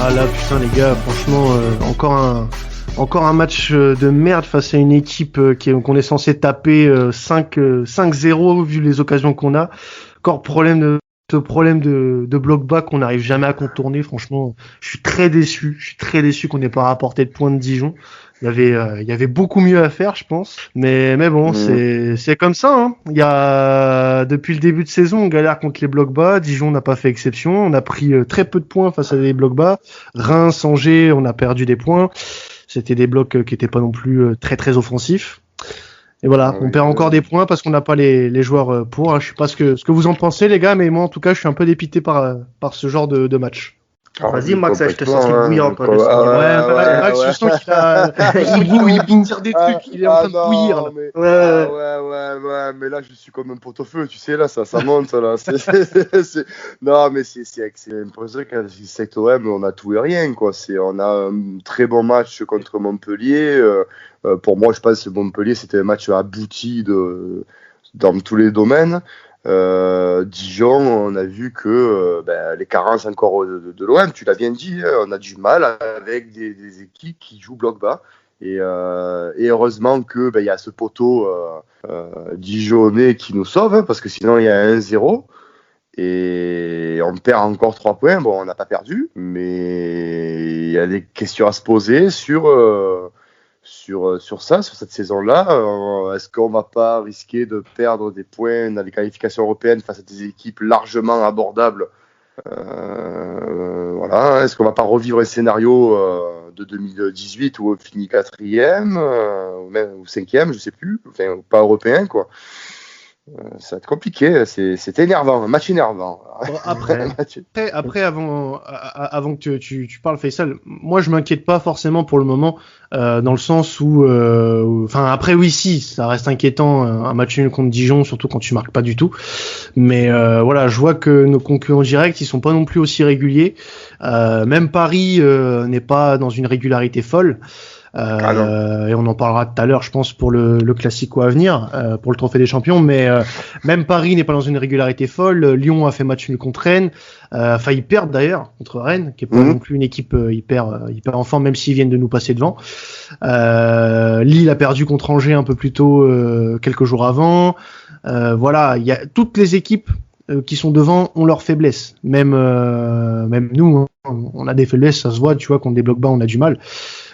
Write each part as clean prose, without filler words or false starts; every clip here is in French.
Ah là, putain, les gars, franchement, encore un match de merde face à une équipe qu'on est censé taper 5-0 vu les occasions qu'on a. Encore problème de bloc bas qu'on n'arrive jamais à contourner. Franchement, je suis très déçu. Je suis très déçu qu'on n'ait pas rapporté de points de Dijon. Il y avait beaucoup mieux à faire, je pense. Mais bon, c'est comme ça, hein. Depuis le début de saison, on galère contre les blocs bas. Dijon n'a pas fait exception. On a pris très peu de points face à des blocs bas. Reims, Angers, on a perdu des points. C'était des blocs qui étaient pas non plus très très offensifs. Et voilà, on perd encore des points parce qu'on n'a pas les joueurs pour. Hein. Je sais pas ce que vous en pensez, les gars, mais moi, en tout cas, je suis un peu dépité par ce genre de match. Vas-y, Max, je te sens bouillant. Max, je sens qu'il il tire des trucs, il est en train de bouillir. Là. Mais là, je suis comme un pot-au-feu, tu sais, là, ça monte, là. Non, mais c'est l'impression qu'à cette OM, on a tout et rien, quoi. On a un très bon match contre Montpellier. Pour moi, je pense que Montpellier, c'était un match abouti dans tous les domaines. Dijon, on a vu que les carences encore de l'OM, tu l'as bien dit, on a du mal avec des équipes qui jouent bloc bas. Et heureusement que y a ce poteau dijonnais qui nous sauve, hein, parce que sinon il y a 1-0 et on perd encore 3 points. Bon, on n'a pas perdu, mais il y a des questions à se poser sur ça, sur cette saison-là. Est-ce qu'on va pas risquer de perdre des points dans les qualifications européennes face à des équipes largement abordables? Voilà. Est-ce qu'on va pas revivre un scénario de 2018 où on finit 4e ou 5e, je sais plus, enfin pas européen, quoi. Ça va être compliqué, c'est énervant, un match énervant. Bon, après avant que tu parles, Faisal, moi je m'inquiète pas forcément pour le moment, dans le sens où, après oui, si, ça reste inquiétant, un match nul contre Dijon, surtout quand tu marques pas du tout. Mais voilà, je vois que nos concurrents directs, ils sont pas non plus aussi réguliers. Même Paris n'est pas dans une régularité folle. Et on en parlera tout à l'heure, je pense, pour le Classico à venir, pour le Trophée des Champions. Mais même Paris n'est pas dans une régularité folle. Lyon a fait match nul contre Rennes, a failli perdre d'ailleurs contre Rennes, qui est pas non plus une équipe hyper en forme, même s'ils viennent de nous passer devant. Lille a perdu contre Angers un peu plus tôt, quelques jours avant. Voilà, il y a toutes les équipes qui sont devant ont leurs faiblesses. Même nous, hein, on a des faiblesses, ça se voit. Tu vois, contre des blocs bas, on a du mal.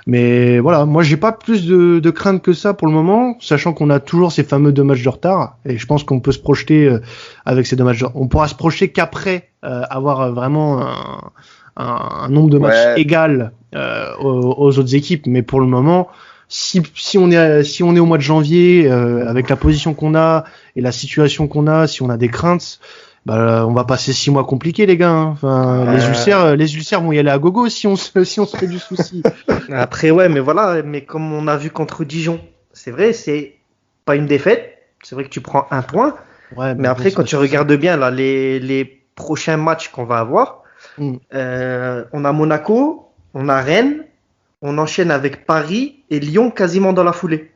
Mais voilà, moi j'ai pas plus de crainte que ça pour le moment, sachant qu'on a toujours ces fameux 2 matchs de retard, et je pense qu'on peut se projeter avec ces 2 matchs. On pourra se projeter qu'après avoir vraiment un nombre de matchs égal aux autres équipes. Mais pour le moment, si on est au mois de janvier, avec la position qu'on a et la situation qu'on a, si on a des craintes, on va passer 6 mois compliqués, les gars. Hein. Enfin, les ulcères vont y aller à gogo si on se fait du souci. Après, mais voilà, mais comme on a vu contre Dijon, c'est vrai, c'est pas une défaite. C'est vrai que tu prends 1 point. Ouais, mais après, quand tu regardes bien là, les prochains matchs qu'on va avoir, on a Monaco, on a Rennes, on enchaîne avec Paris et Lyon quasiment dans la foulée.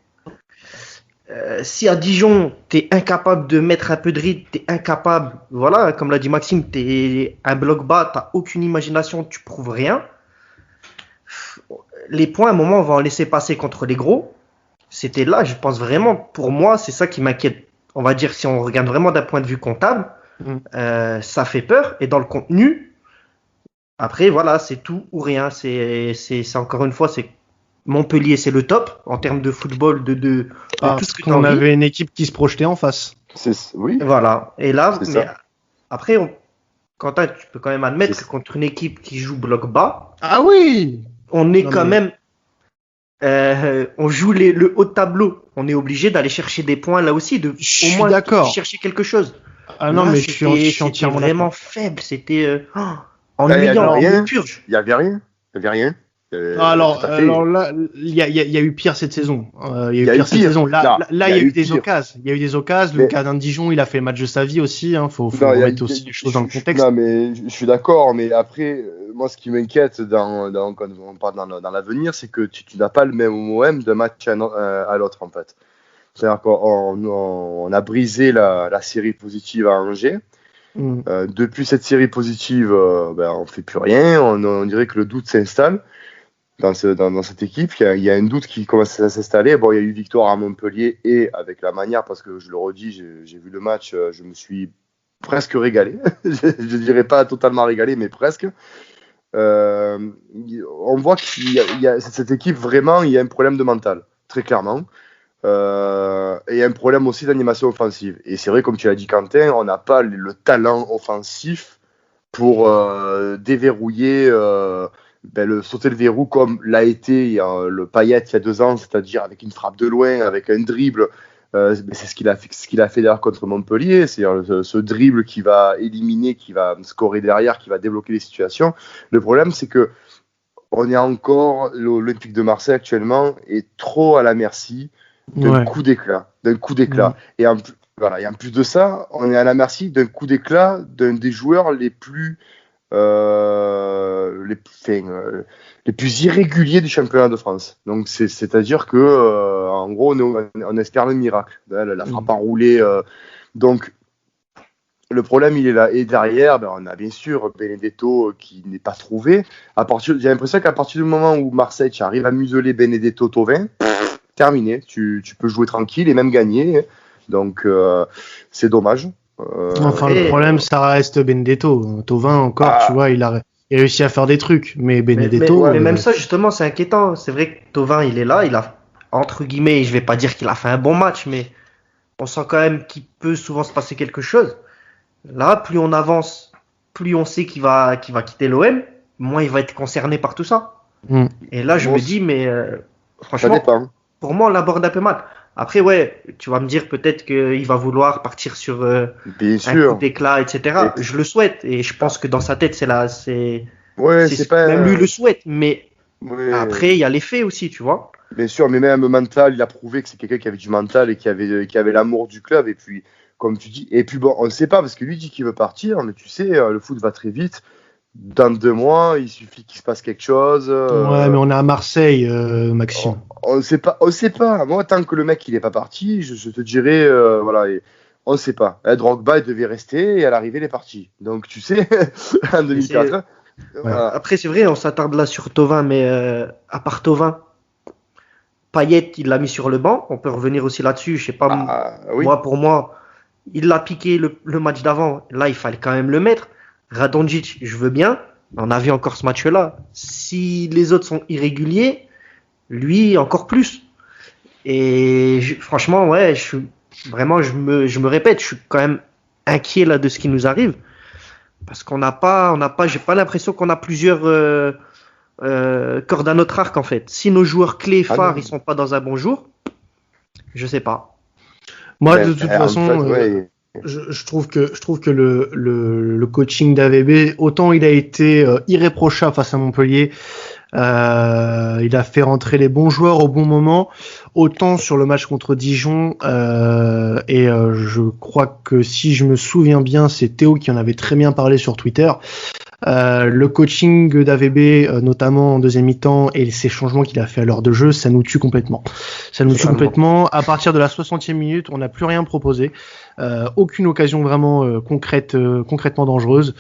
Si à Dijon, t'es incapable de mettre un peu de rythme, t'es incapable, voilà, comme l'a dit Maxime, t'es un bloc bas, t'as aucune imagination, tu prouves rien. Les points, à un moment, on va en laisser passer contre les gros. C'était là, je pense vraiment, pour moi, c'est ça qui m'inquiète. On va dire, si on regarde vraiment d'un point de vue comptable, ça fait peur. Et dans le contenu, après, voilà, c'est tout ou rien. C'est encore une fois, c'est Montpellier, c'est le top en termes de football, de tout ce que tu as envie. On avait une équipe qui se projetait en face. Oui. Voilà. Et là, après, Quentin, tu peux quand même admettre que contre une équipe qui joue bloc bas, on est même, on joue le haut de tableau. On est obligé d'aller chercher des points là aussi, au moins chercher quelque chose. Ah non, là, mais je suis entièrement vraiment faible. C'était ennuyant, en purge. Il y avait rien. Alors là, il y a eu pire cette saison. Il y a eu pire cette saison. Là, il y a eu des occasions. Il y a eu des occasions. Le cadin de Dijon, il a fait le match de sa vie aussi. Hein. Faut remettre aussi les choses dans le contexte. Non, mais je suis d'accord. Mais après, moi, ce qui m'inquiète quand on parle dans l'avenir, c'est que tu n'as pas le même OM d'un match à l'autre, en fait. C'est-à-dire qu'on a brisé la série positive à Angers. Depuis cette série positive, on fait plus rien. On dirait que le doute s'installe dans cette équipe. Il y a un doute qui commence à s'installer. Bon, il y a eu victoire à Montpellier et avec la manière, parce que je le redis, j'ai vu le match, je me suis presque régalé. Je dirais pas totalement régalé, mais presque. On voit qu'il y a cette équipe, vraiment, il y a un problème de mental, très clairement. Et un problème aussi d'animation offensive. Et c'est vrai, comme tu l'as dit, Quentin, on n'a pas le talent offensif pour déverrouiller, sauter le verrou comme l'a été le Payet il y a 2 ans, c'est-à-dire avec une frappe de loin, avec un dribble. C'est ce qu'il a fait d'ailleurs contre Montpellier, c'est ce dribble qui va éliminer, qui va scorer derrière, qui va débloquer les situations. Le problème, c'est que on est encore, l'Olympique de Marseille actuellement est trop à la merci d'un coup d'éclat. Et en plus de ça, on est à la merci d'un coup d'éclat d'un des joueurs les plus irréguliers du championnat de France. Donc c'est-à-dire que en gros on espère le miracle, la frappe enroulée. Donc le problème, il est là. Et derrière, on a bien sûr Benedetto qui n'est pas trouvé. J'ai l'impression qu'à partir du moment où Marseille arrive à museler Benedetto, Thauvin, terminé. Tu peux jouer tranquille et même gagner. Donc, c'est dommage. Le problème, ça reste Benedetto. Thauvin, encore, tu vois, il a réussi à faire des trucs. Mais Benedetto. Mais même ça, justement, c'est inquiétant. C'est vrai que Thauvin, il est là. Il a, entre guillemets, je vais pas dire qu'il a fait un bon match, mais on sent quand même qu'il peut souvent se passer quelque chose. Là, plus on avance, plus on sait qu'il va quitter l'OM, moins il va être concerné par tout ça. Et là, je me dis, mais franchement, pour moi, on l'aborde un peu mal. Après, ouais, tu vas me dire peut-être qu'il va vouloir partir sur un coup d'éclat, etc. Je le souhaite, et je pense que dans sa tête, même lui le souhaite. Mais après, il y a les faits aussi, tu vois. Bien sûr, mais même mental, il a prouvé que c'est quelqu'un qui avait du mental et qui avait l'amour du club. Et puis, comme tu dis, et puis bon, on ne sait pas parce que lui dit qu'il veut partir, mais tu sais, le foot va très vite. Dans 2 mois, il suffit qu'il se passe quelque chose. Ouais, mais on est à Marseille, Maxime. On ne sait pas. Moi, tant que le mec il n'est pas parti, je te dirais, on ne sait pas. Drogba il devait rester et à l'arrivée il est parti. Donc tu sais, en 2004. Voilà. Après, c'est vrai, on s'attarde là sur Thauvin, mais à part Thauvin, Payet, il l'a mis sur le banc. On peut revenir aussi là-dessus. Je sais pas, moi, pour moi, il l'a piqué le match d'avant. Là, il fallait quand même le mettre. Radonjic, je veux bien. On a vu encore ce match-là. Si les autres sont irréguliers, lui, encore plus. Et franchement, ouais, je me répète, je suis quand même inquiet là de ce qui nous arrive. Parce qu'on n'a pas, j'ai pas l'impression qu'on a plusieurs cordes à notre arc en fait. Si nos joueurs clés phares, ils sont pas dans un bon jour, je sais pas. Moi, de toute façon, je trouve que le coaching d'AVB, autant il a été irréprochable face à Montpellier, il a fait rentrer les bons joueurs au bon moment, autant sur le match contre Dijon, je crois que si je me souviens bien, c'est Théo qui en avait très bien parlé sur Twitter. Le coaching d'AVB, notamment en deuxième mi-temps, et ces changements qu'il a fait à l'heure de jeu, ça nous tue complètement. À partir de la 60e minute, on n'a plus rien proposé. Aucune occasion vraiment concrètement dangereuse.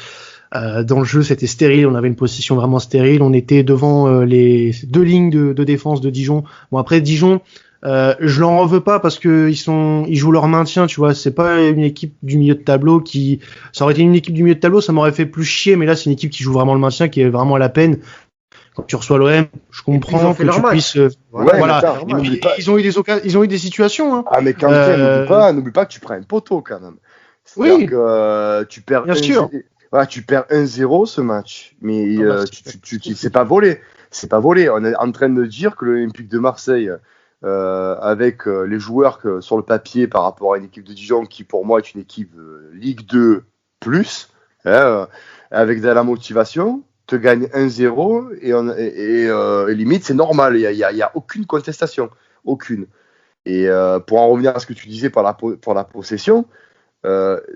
Dans le jeu, c'était stérile. On avait une position vraiment stérile. On était devant les 2 lignes de défense de Dijon. Bon, après Dijon, je leur en veux pas parce que ils jouent leur maintien, tu vois. C'est pas une équipe du milieu de tableau ça aurait été une équipe du milieu de tableau, ça m'aurait fait plus chier. Mais là, c'est une équipe qui joue vraiment le maintien, qui est vraiment à la peine. Quand tu reçois l'OM, je comprends que tu puisses. Ils ont eu des situations. Hein. Ah mais quand n'oublie pas que tu prends un poteau quand même. C'est-à-dire que tu perds. Bien sûr. Tu perds 1-0 ce match, mais c'est pas volé. C'est pas volé. On est en train de dire que l'Olympique de Marseille, avec les joueurs sur le papier par rapport à une équipe de Dijon qui pour moi est une équipe Ligue 2 plus, avec de la motivation, te gagne 1-0 et limite c'est normal. Il y a aucune contestation, aucune. Et pour en revenir à ce que tu disais pour la possession.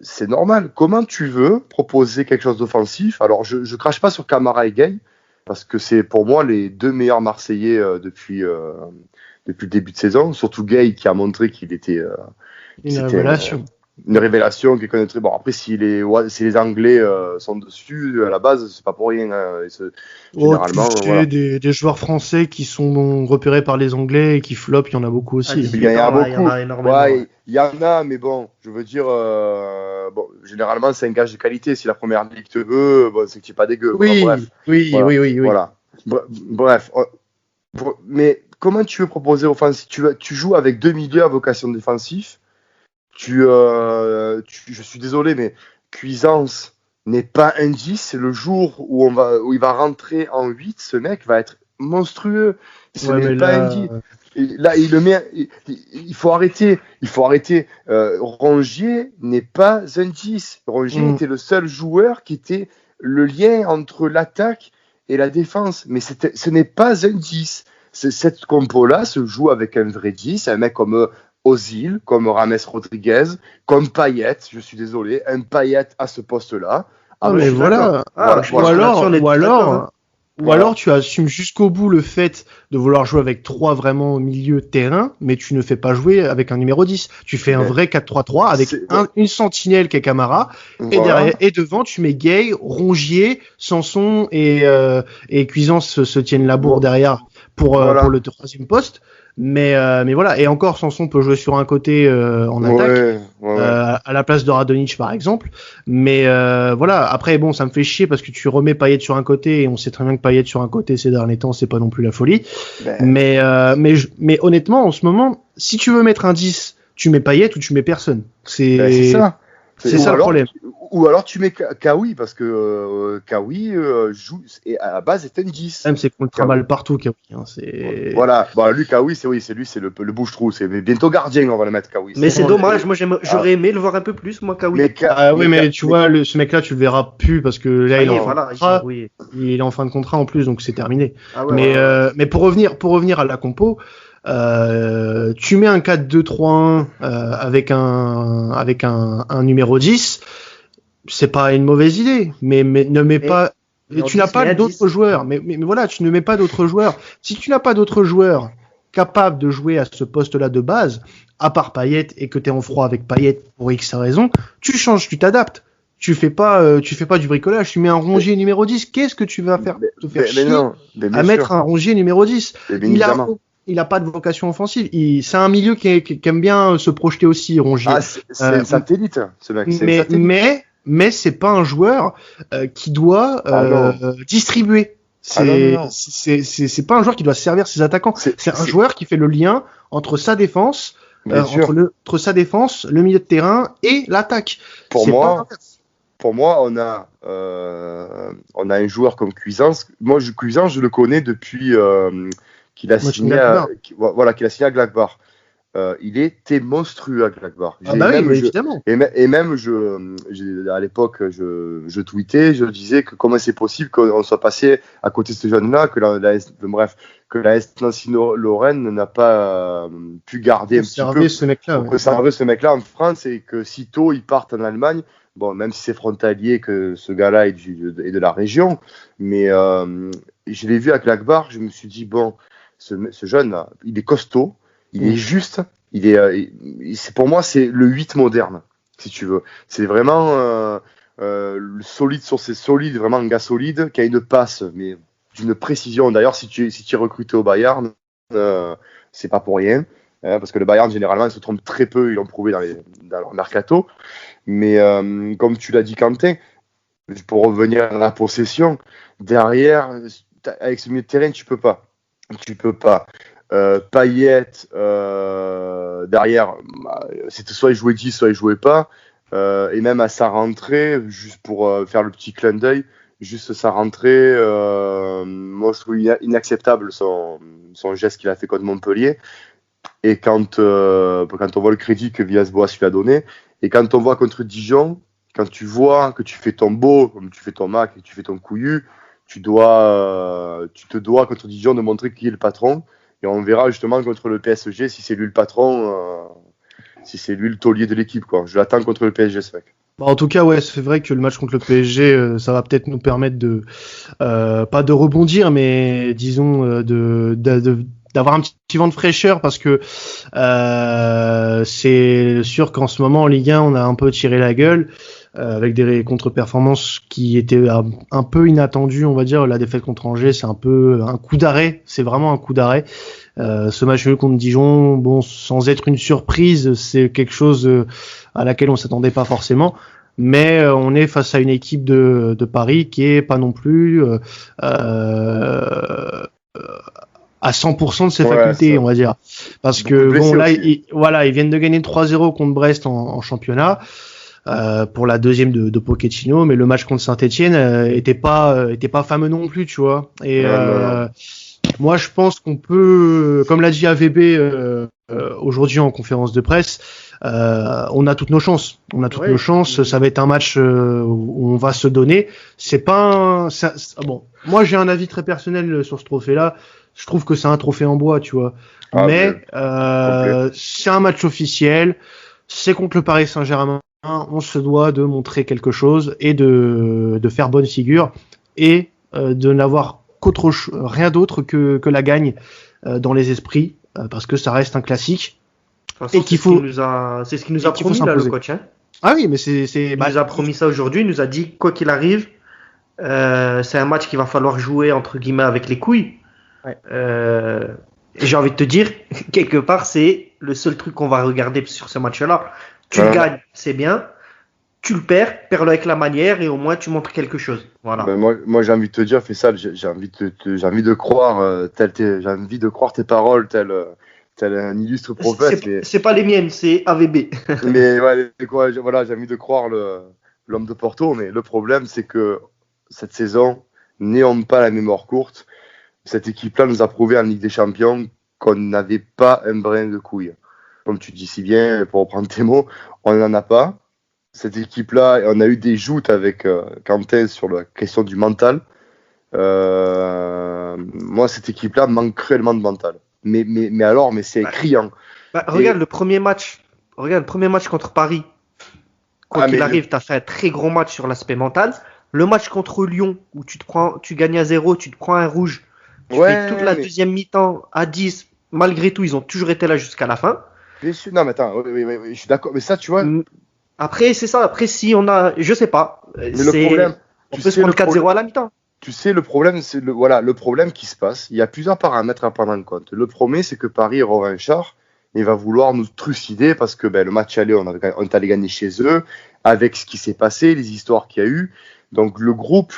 C'est normal. Comment tu veux proposer quelque chose d'offensif? Alors, je crache pas sur Camara et Gay, parce que c'est pour moi les 2 meilleurs Marseillais depuis le début de saison. Surtout Gay qui a montré qu'il était une révélation. une révélation, quelqu'un de très bon. Après, si les Anglais sont dessus, à la base, c'est pas pour rien. Hein. Généralement, voilà. des joueurs français qui sont repérés par les Anglais et qui flopent, il y en a beaucoup aussi. Il y en a beaucoup. Il y en a énormément. Ouais, il y en a, mais bon, je veux dire, généralement, c'est un gage de qualité. Si la première ligue te veut, c'est que tu n'es pas dégueu. Oui, bref. Oui. Voilà. Bref. Mais comment tu veux proposer offensif ? Tu joues avec 2 milieux à vocation défensif. Je suis désolé, mais Cuisance n'est pas un 10. Le jour où il va rentrer en 8, ce mec va être monstrueux. Ce n'est pas un 10. Là, il le met. Il faut arrêter. Rongier n'est pas un 10. Rongier était le seul joueur qui était le lien entre l'attaque et la défense. Mais ce n'est pas un 10. Cette compo-là se joue avec un vrai 10. Un mec comme Ozil, comme Rames Rodriguez, comme Payet. Je suis désolé. Un Payet à ce poste-là. Mais voilà. Ou alors tu assumes jusqu'au bout le fait de vouloir jouer avec 3 vraiment au milieu de terrain, mais tu ne fais pas jouer avec un numéro 10. Tu fais un vrai 4-3-3 avec une sentinelle qui est Camara, et derrière et devant tu mets Gay, Rongier, Sanson et Cuisance se tiennent la bourre derrière pour le 3e poste. Mais voilà, et encore Sanson peut jouer sur un côté en attaque à la place de Radonjic par exemple, mais voilà, après bon, ça me fait chier parce que tu remets Payet sur un côté et on sait très bien que Payet sur un côté ces derniers temps c'est pas non plus la folie, mais honnêtement en ce moment si tu veux mettre un 10 tu mets Payet ou tu mets personne, c'est ça le problème. Ou alors tu mets Kawi parce que Kawi joue et à la base est un 10. Même c'est qu'on le trimballe partout Kawi. Voilà, lui Kawi c'est le bouche-trou, c'est bientôt gardien on va le mettre Kawi. Mais c'est dommage, moi j'aurais aimé le voir un peu plus moi Kawi. Mais tu vois ce mec-là tu le verras plus parce que là il est en fin de contrat en plus donc c'est terminé. Mais pour revenir à la compo. Tu mets un 4-2-3-1 avec un numéro 10, c'est pas une mauvaise idée, mais ne mets pas. Tu n'as pas d'autres joueurs, mais voilà, tu ne mets pas d'autres joueurs. Si tu n'as pas d'autres joueurs capables de jouer à ce poste-là de base, à part Payet et que t'es en froid avec Payet pour X raison, tu changes, tu t'adaptes. Tu fais pas du bricolage, tu mets un Rongier numéro 10, qu'est-ce que tu vas faire te faire chier à mettre un Rongier numéro 10? Il a pas de vocation offensive. C'est un milieu qui aime bien se projeter aussi, Rongier. C'est un satellite, ce mec. Mais c'est pas un joueur qui doit distribuer. C'est pas un joueur qui doit servir ses attaquants. C'est un joueur qui fait le lien entre sa défense, entre sa défense, le milieu de terrain et l'attaque. Pour moi, on a un joueur comme Cuisance. Moi, Cuisance, je le connais depuis. Qu'il a signé à Gladbach. Il était monstrueux à Gladbach. Évidemment. Et même, à l'époque, je tweetais, je disais que comment c'est possible qu'on soit passé à côté de ce jeune-là, que la S Nancy-Lorraine n'a pas pu garder conserver ce mec-là en France et que sitôt il parte en Allemagne. Bon, même si c'est frontalier que ce gars-là est de la région, mais je l'ai vu à Gladbach, je me suis dit bon. Ce jeune-là, il est costaud, il est juste, pour moi, c'est le 8 moderne, si tu veux. C'est vraiment solide sur ses solides, vraiment un gars solide, qui a une passe, mais d'une précision. D'ailleurs, si tu es recruté au Bayern, c'est pas pour rien, parce que le Bayern, généralement, ils se trompent très peu, ils l'ont prouvé dans leur mercato. Mais comme tu l'as dit, Quentin, pour revenir à la possession, derrière, avec ce milieu de terrain, tu peux pas. Payet derrière, c'était soit il jouait 10, soit il jouait pas. Et même à sa rentrée, juste pour faire le petit clin d'œil, juste sa rentrée, moi je trouve inacceptable son geste qu'il a fait contre Montpellier. Et quand on voit le crédit que Villas-Boas lui a donné, et quand on voit contre Dijon, quand tu vois que tu fais ton beau, comme tu fais ton Mac et tu fais ton couillu, tu te dois contre Dijon de montrer qui est le patron, et on verra justement contre le PSG si c'est lui le patron, si c'est lui le taulier de l'équipe, quoi. Je l'attends contre le PSG, ce mec. En tout cas, ouais, c'est vrai que le match contre le PSG, ça va peut-être nous permettre de pas de rebondir, mais disons d'avoir un petit vent de fraîcheur parce que c'est sûr qu'en ce moment en Ligue 1 on a un peu tiré la gueule avec des contre-performances qui étaient un peu inattendues, on va dire. La défaite contre Angers, c'est un peu un coup d'arrêt, c'est vraiment un coup d'arrêt. Ce match nul contre Dijon, bon, sans être une surprise, c'est quelque chose à laquelle on s'attendait pas forcément. Mais on est face à une équipe de Paris qui est pas non plus à 100% de ses facultés, on va dire. Parce que bon, là, ils viennent de gagner 3-0 contre Brest en championnat. Pour la deuxième de Pochettino, mais le match contre Saint-Etienne était pas fameux non plus, tu vois. Et moi, je pense qu'on peut, comme l'a dit AVB aujourd'hui en conférence de presse, on a toutes nos chances. Nos chances. Ça va être un match où on va se donner. C'est pas bon. Moi, j'ai un avis très personnel sur ce trophée-là. Je trouve que c'est un trophée en bois, tu vois. Mais c'est un match officiel. C'est contre le Paris Saint-Germain. On se doit de montrer quelque chose et de faire bonne figure et de n'avoir rien d'autre que la gagne dans les esprits parce que ça reste un classique. Et qu'il faut, c'est ce qu'il nous a promis là, le coach. Hein. Ah oui, mais il nous a promis ça aujourd'hui. Il nous a dit quoi qu'il arrive, c'est un match qu'il va falloir jouer entre guillemets avec les couilles. Ouais. J'ai envie de te dire, quelque part, c'est le seul truc qu'on va regarder sur ce match-là. Tu le gagnes, c'est bien. Tu le perds-le avec la manière et au moins tu montres quelque chose. Voilà. Ben moi j'ai envie de te dire, Faisal, j'ai envie de croire, j'ai envie de croire tes paroles, tel un illustre prophète. C'est pas les miennes, c'est AVB. Mais ouais, voilà, j'ai envie de croire l'homme de Porto, mais le problème c'est que cette saison, n'ayons pas la mémoire courte, cette équipe-là nous a prouvé en Ligue des Champions qu'on n'avait pas un brin de couilles. Comme tu dis si bien, pour reprendre tes mots, on n'en a pas. Cette équipe-là, on a eu des joutes avec Quentin sur la question du mental. Moi, cette équipe-là manque cruellement de mental. Mais c'est criant. Regarde le premier match contre Paris. Quoi qu'il arrive, tu as fait un très gros match sur l'aspect mental. Le match contre Lyon, où tu gagnes à 0, tu te prends un rouge. Tu fais toute la deuxième mi-temps à 10. Malgré tout, ils ont toujours été là jusqu'à la fin. Bien sûr, non, mais attends, oui, je suis d'accord. Mais ça, tu vois. Après, c'est ça. Après, si on a. Je sais pas. Mais le problème. On peut se prendre 4-0 à la mi-temps. Tu sais, le problème, c'est le problème qui se passe. Il y a plusieurs paramètres à prendre en compte. Le premier, c'est que Paris est revanchard. Il va vouloir nous trucider parce que le match aller, on est allé gagner chez eux. Avec ce qui s'est passé, les histoires qu'il y a eu. Donc, le groupe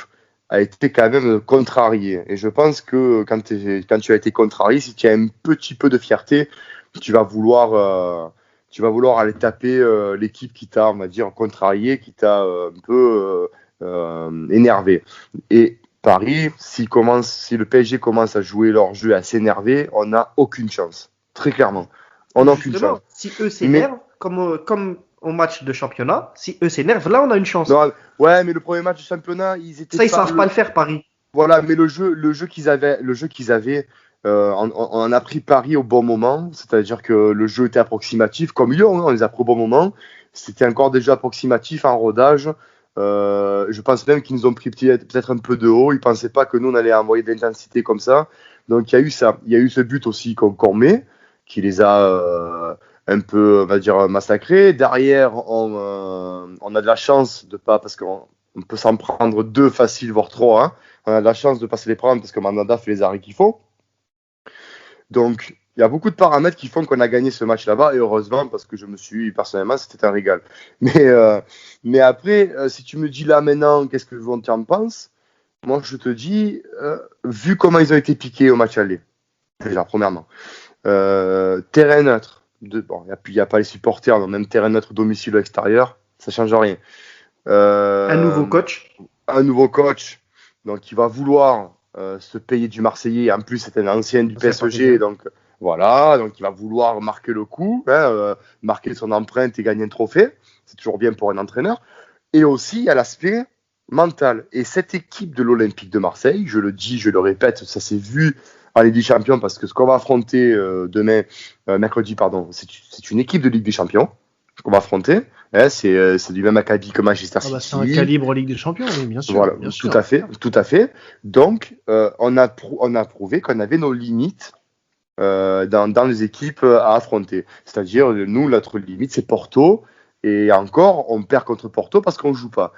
a été quand même contrarié. Et je pense que quand tu as été contrarié, si tu as un petit peu de fierté, tu vas vouloir aller taper l'équipe qui t'a, on va dire, contrarié, qui t'a un peu énervé. Et Paris, si le PSG commence à jouer leur jeu, à s'énerver, on n'a aucune chance. Très clairement. On n'a aucune chance. Si eux s'énervent, comme au match de championnat, si eux s'énervent, là on a une chance. Non, ouais, mais le premier match de championnat, ils savent pas le faire, Paris. Voilà, mais le jeu qu'ils avaient, on a pris Paris au bon moment, c'est-à-dire que le jeu était approximatif, comme Lyon, on les a pris au bon moment. C'était encore déjà approximatif en rodage. Je pense même qu'ils nous ont pris peut-être un peu de haut. Ils pensaient pas que nous on allait envoyer de l'intensité comme ça. Donc il y a eu ça, il y a eu ce but aussi qu'on met, qui les a un peu, on va dire, massacrés. Derrière, on a de la chance de pas, parce qu'on peut s'en prendre 2 faciles, voire 3. Hein. On a de la chance de pas se les prendre parce que Mandanda fait les arrêts qu'il faut. Donc, il y a beaucoup de paramètres qui font qu'on a gagné ce match là-bas, et heureusement, parce que personnellement, c'était un régal. Mais après, si tu me dis là maintenant, qu'est-ce que tu en penses? Moi, je te dis, vu comment ils ont été piqués au match aller, déjà, premièrement, terrain neutre, il n'y a pas les supporters, donc même terrain neutre, domicile ou extérieur, ça ne change rien. Un nouveau coach, donc il va vouloir se payer du Marseillais. En plus, c'est un ancien du PSG, donc voilà, donc il va vouloir marquer le coup, marquer son empreinte et gagner un trophée. C'est toujours bien pour un entraîneur. Et aussi, il y a l'aspect mental. Et cette équipe de l'Olympique de Marseille, je le dis, je le répète, ça s'est vu en Ligue des Champions, parce que ce qu'on va affronter mercredi, c'est une équipe de Ligue des Champions qu'on va affronter. C'est du même acabit que Manchester City. C'est un calibre Ligue des Champions, oui, bien sûr. Voilà, bien tout sûr. à fait. Donc, on a prouvé qu'on avait nos limites dans les équipes à affronter. C'est-à-dire, nous, notre limite, c'est Porto. Et encore, on perd contre Porto parce qu'on ne joue pas.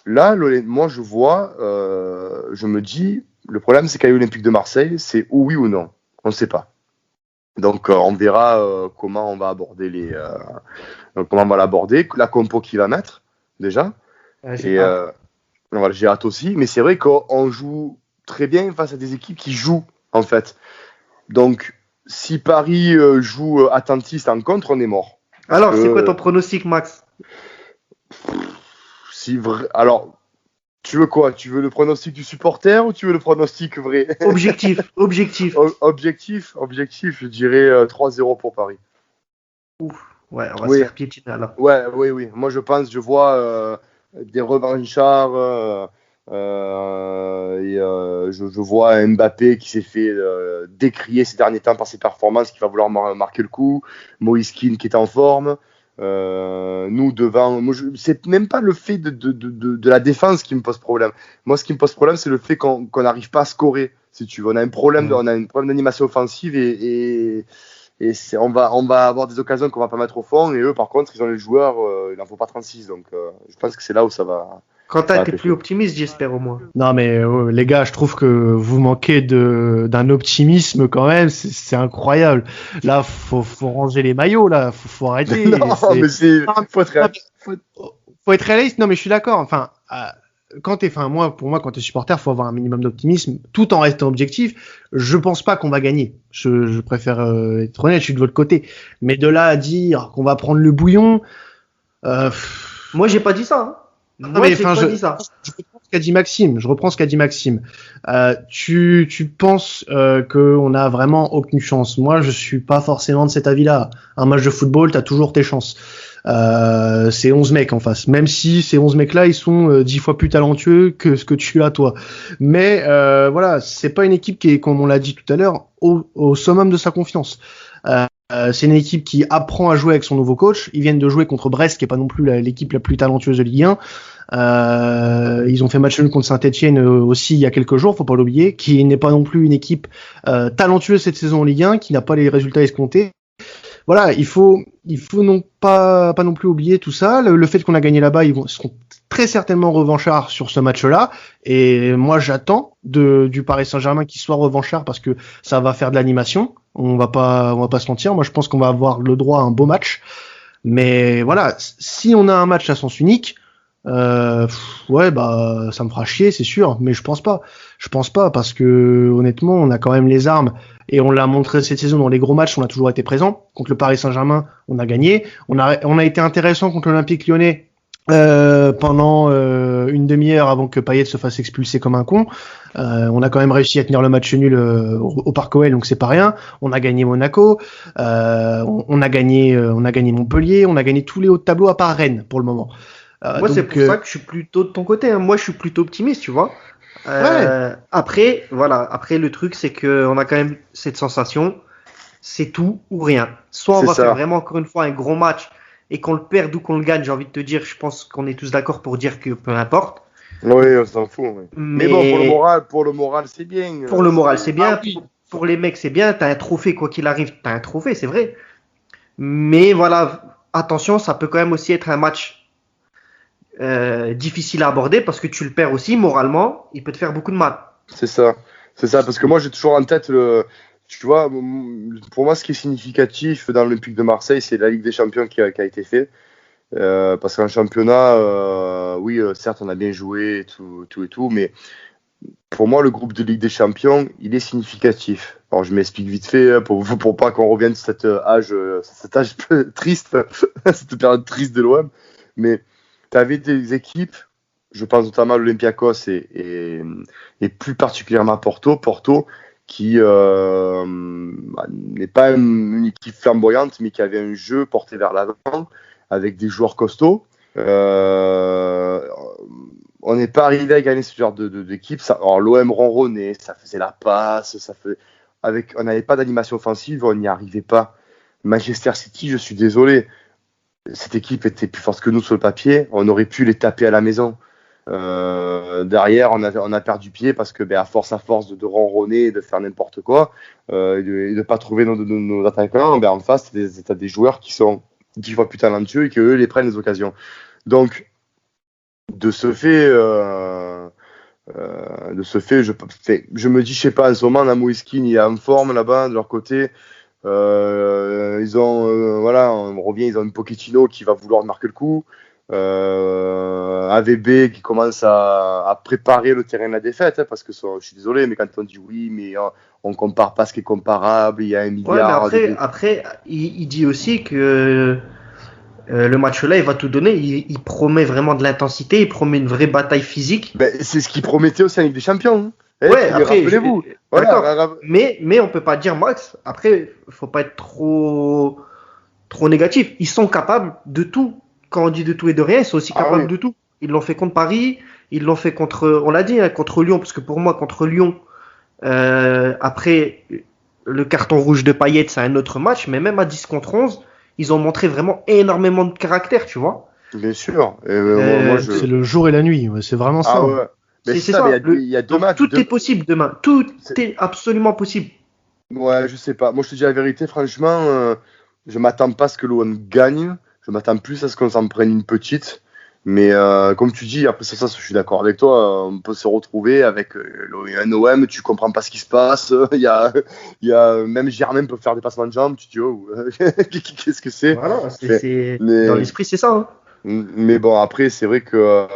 Là, moi, je vois, je me dis, le problème, c'est qu'à l'Olympique de Marseille, c'est ou oui ou non. On ne sait pas. Donc, on verra comment on va aborder comment on va l'aborder, la compo qu'il va mettre, déjà. J'ai hâte. Voilà, j'ai hâte aussi. Mais c'est vrai qu'on joue très bien face à des équipes qui jouent, en fait. Donc, si Paris joue attentiste en contre, on est mort. Alors, c'est quoi ton pronostic, Max? Alors, tu veux quoi? Tu veux le pronostic du supporter ou tu veux le pronostic vrai? Objectif. Objectif, je dirais 3-0 pour Paris. Ouf. Ouais, on va se faire piétiner là. Ouais, oui. Moi, je vois des revanchards. Je vois Mbappé qui s'est fait décrier ces derniers temps par ses performances, qui va vouloir marquer le coup. Moïse Kean qui est en forme. Nous devant, c'est même pas le fait de la défense qui me pose problème. Moi, ce qui me pose problème, c'est le fait qu'on n'arrive pas à scorer. Si tu veux, on a un problème d'animation offensive et on va avoir des occasions qu'on va pas mettre au fond. Et eux, par contre, ils ont les joueurs, il n'en faut pas 36. Donc, je pense que c'est là où ça va. Quentin, t'es plus optimiste, j'espère au moins. Non, mais les gars, je trouve que vous manquez d'un optimisme quand même. C'est incroyable. Là, faut ranger les maillots. Là, faut arrêter. Non, mais faut être réaliste. Non, mais je suis d'accord. Enfin, pour moi, quand t'es supporter, faut avoir un minimum d'optimisme, tout en restant objectif. Je pense pas qu'on va gagner. Je préfère être honnête. Je suis de votre côté. Mais de là à dire qu'on va prendre le bouillon, moi, j'ai pas dit ça. Hein. Moi, j'ai pas dit ça. Je reprends ce qu'a dit Maxime. Tu penses qu'on a vraiment aucune chance. Moi, je suis pas forcément de cet avis-là. Un match de football, t'as toujours tes chances. C'est 11 mecs en face. Même si ces 11 mecs-là, ils sont 10 fois plus talentueux que ce que tu as toi. Mais voilà, c'est pas une équipe qui est, comme on l'a dit tout à l'heure, au summum de sa confiance. C'est une équipe qui apprend à jouer avec son nouveau coach. Ils viennent de jouer contre Brest, qui est pas non plus l'équipe la plus talentueuse de Ligue 1. Ils ont fait match nul contre Saint-Etienne aussi il y a quelques jours, faut pas l'oublier, qui n'est pas non plus une équipe talentueuse cette saison en Ligue 1, qui n'a pas les résultats escomptés. Voilà, il faut pas non plus oublier tout ça. Le fait qu'on a gagné là-bas, ils seront très certainement revanchards sur ce match-là. Et moi, j'attends du Paris Saint-Germain qu'il soit revanchard parce que ça va faire de l'animation. On va pas se mentir. Moi, je pense qu'on va avoir le droit à un beau match. Mais voilà, si on a un match à sens unique, ça me fera chier, c'est sûr. Mais je pense pas parce que honnêtement, on a quand même les armes. Et on l'a montré cette saison dans les gros matchs, on a toujours été présent. Contre le Paris Saint-Germain, on a gagné. On a été intéressant contre l'Olympique Lyonnais pendant une demi-heure avant que Payet se fasse expulser comme un con. On a quand même réussi à tenir le match nul au Parc OL, donc c'est pas rien. On a gagné Monaco, on a gagné Montpellier, on a gagné tous les hauts de tableau à part Rennes pour le moment. Moi, c'est pour ça que je suis plutôt de ton côté. Hein. Moi, je suis plutôt optimiste, tu vois. Après, le truc, c'est qu'on a quand même cette sensation, c'est tout ou rien. Soit on va faire vraiment, encore une fois, un gros match et qu'on le perde ou qu'on le gagne, j'ai envie de te dire, je pense qu'on est tous d'accord pour dire que peu importe. Oui, on s'en fout. Oui. Mais bon, pour le moral, c'est bien. Pour le moral, c'est bien. Pour les mecs, c'est bien. T'as un trophée, quoi qu'il arrive, t'as un trophée, c'est vrai. Mais voilà, attention, ça peut quand même aussi être un match difficile à aborder parce que tu le perds aussi moralement, il peut te faire beaucoup de mal. C'est ça, parce que moi j'ai toujours en tête tu vois, pour moi ce qui est significatif dans l'Olympique de Marseille, c'est la Ligue des Champions qui a été fait. Parce qu'en championnat, certes on a bien joué et tout, mais pour moi le groupe de Ligue des Champions, il est significatif. Alors je m'explique vite fait pour pas qu'on revienne sur cet âge triste, cette période triste de l'OM, mais tu avais des équipes, je pense notamment à l'Olympiakos et plus particulièrement à Porto qui n'est pas une équipe flamboyante, mais qui avait un jeu porté vers l'avant, avec des joueurs costauds. On n'est pas arrivé à gagner ce genre d'équipe. Alors l'OM ronronnait, ça faisait la passe, on n'avait pas d'animation offensive, on n'y arrivait pas. Manchester City, je suis désolé, cette équipe était plus forte que nous sur le papier, on aurait pu les taper à la maison. Derrière, on a perdu pied parce que à force de ronronner et de faire n'importe quoi, et de pas trouver nos attaquants, en face, t'as des joueurs qui sont 10 fois plus talentueux et qu'eux les prennent les occasions. Donc, de ce fait, je me dis, je sais pas, en ce moment, Namoiskin, il est en forme là-bas, de leur côté. Ils ont, on revient, ils ont un Pochettino qui va vouloir marquer le coup. AVB qui commence à préparer le terrain de la défaite, hein, parce que je suis désolé, mais quand on dit oui, mais on compare pas ce qui est comparable, il y a 1 milliard. Ouais, mais après il dit aussi que le match-là, il va tout donner. Il promet vraiment de l'intensité, il promet une vraie bataille physique. C'est ce qu'il promettait aussi en Ligue des Champions. Hein. Ouais, après, rappelez-vous. D'accord. Mais on peut pas dire, Max, après, faut pas être trop négatif. Ils sont capables de tout. Quand on dit de tout et de rien, ils sont aussi capables de tout. Ils l'ont fait contre Paris, ils l'ont fait contre, on l'a dit, hein, contre Lyon, parce que pour moi, contre Lyon, après le carton rouge de Payet, c'est un autre match, mais même à 10 contre 11, ils ont montré vraiment énormément de caractère, tu vois. Bien sûr. C'est le jour et la nuit, c'est vraiment ça. Ouais. Mais c'est ça. Il y a deux matchs. Tout est possible demain. Tout est absolument possible. Ouais, je sais pas. Moi, je te dis la vérité, franchement, je m'attends pas à ce que l'OM gagne. Je m'attends plus à ce qu'on s'en prenne une petite. Mais comme tu dis, après ça, je suis d'accord avec toi. On peut se retrouver avec un OM, tu comprends pas ce qui se passe. Il y a même Germain peut faire des passements de jambes. Tu te dis, oh, qu'est-ce que c'est? Voilà, dans l'esprit, c'est ça. Hein. Mais bon, après, c'est vrai que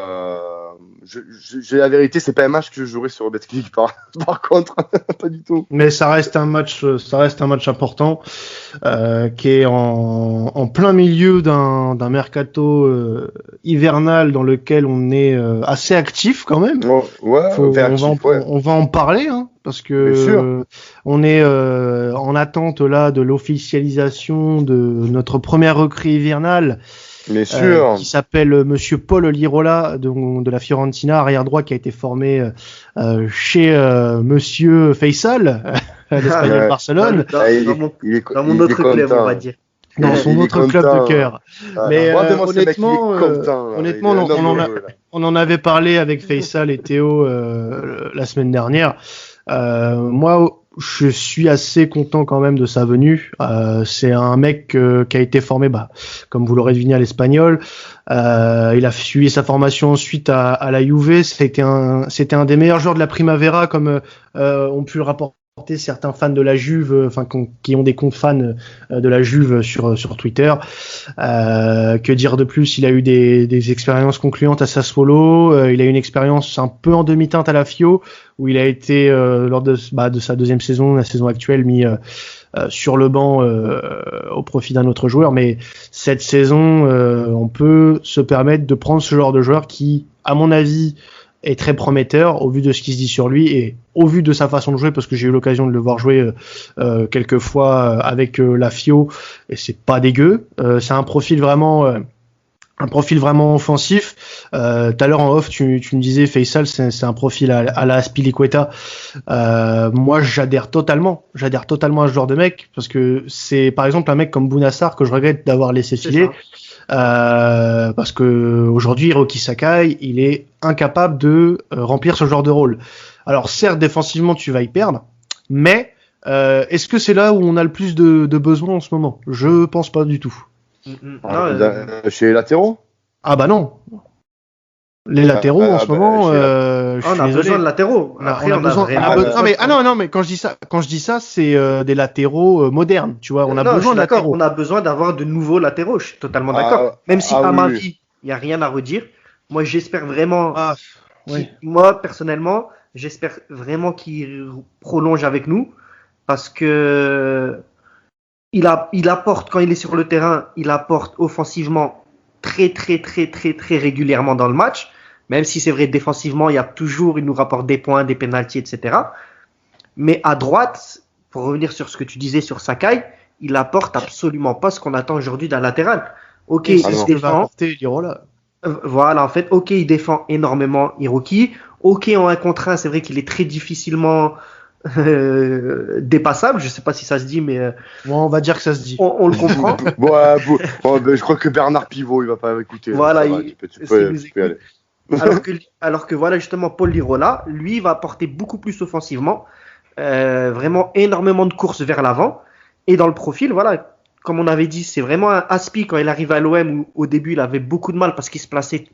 j'ai la vérité, c'est pas un match que je jouerais sur Betclic par contre, pas du tout. Mais ça reste un match important qui est en plein milieu d'un mercato hivernal dans lequel on est assez actif quand même. On va en parler, hein, parce que on est en attente là de l'officialisation de notre première recrue hivernale. Bien sûr. Qui s'appelle Monsieur Paul Lirola de la Fiorentina, arrière droit qui a été formé chez Monsieur Faisal, l'Espagnol de Barcelone. Dans mon autre club, on va dire. Dans son autre club de cœur. Mais honnêtement, on en avait parlé avec Faisal et Théo la semaine dernière. Moi, je suis assez content quand même de sa venue. C'est un mec qui a été formé, comme vous l'aurez deviné, à l'Espagnol. Il a suivi sa formation ensuite à la Juve. C'était un des meilleurs joueurs de la Primavera, comme ont pu le rapporter certains fans de la Juve, qui ont des comptes fans de la Juve sur Twitter. Que dire de plus? Il a eu des expériences concluantes à Sassuolo. Il a eu une expérience un peu en demi-teinte à la Fio, où il a été lors de sa deuxième saison, la saison actuelle, mis sur le banc au profit d'un autre joueur. Mais cette saison, on peut se permettre de prendre ce genre de joueur qui, à mon avis, est très prometteur au vu de ce qui se dit sur lui et au vu de sa façon de jouer, parce que j'ai eu l'occasion de le voir jouer quelques fois avec la Fio, et c'est pas dégueu. C'est un profil vraiment offensif. Tout à l'heure en off, tu me disais Faisal, c'est un profil à la Azpilicueta. Moi, j'adhère totalement à ce genre de mec, parce que c'est par exemple un mec comme Bounassar que je regrette d'avoir laissé filer. Parce que aujourd'hui, Hiroki Sakai, il est incapable de remplir ce genre de rôle. Alors certes, défensivement, tu vas y perdre, mais est-ce que c'est là où on a le plus de besoins en ce moment? Je pense pas du tout. Chez les latéraux? Ah bah non. Les latéraux en ce moment, on a besoin de latéraux. Après, on a besoin. Non, mais quand je dis ça, c'est des latéraux modernes, tu vois. On a besoin de latéraux. On a besoin d'avoir de nouveaux latéraux. Je suis totalement d'accord. Même si à ma vie, il y a rien à redire. Moi, j'espère vraiment. Moi, personnellement, j'espère vraiment qu'il prolonge avec nous, parce que il apporte quand il est sur le terrain. Il apporte offensivement très régulièrement dans le match. Même si c'est vrai, défensivement, il nous rapporte des points, des pénaltys, etc. Mais à droite, pour revenir sur ce que tu disais sur Sakai, il apporte absolument pas ce qu'on attend aujourd'hui d'un latéral. Ok, il défend. Voilà, en fait, ok, il défend énormément Hiroki. Ok, en 1 contre 1, c'est vrai qu'il est très difficilement dépassable. Je sais pas si ça se dit, mais on va dire que ça se dit. On le comprend. Je crois que Bernard Pivot, il va pas écouter. Voilà, tu peux aller. Alors que voilà, justement, Paul Lirola, lui, va apporter beaucoup plus offensivement. Vraiment énormément de courses vers l'avant. Et dans le profil, voilà, comme on avait dit, c'est vraiment un Aspi quand il arrive à l'OM où au début il avait beaucoup de mal parce qu'il se plaçait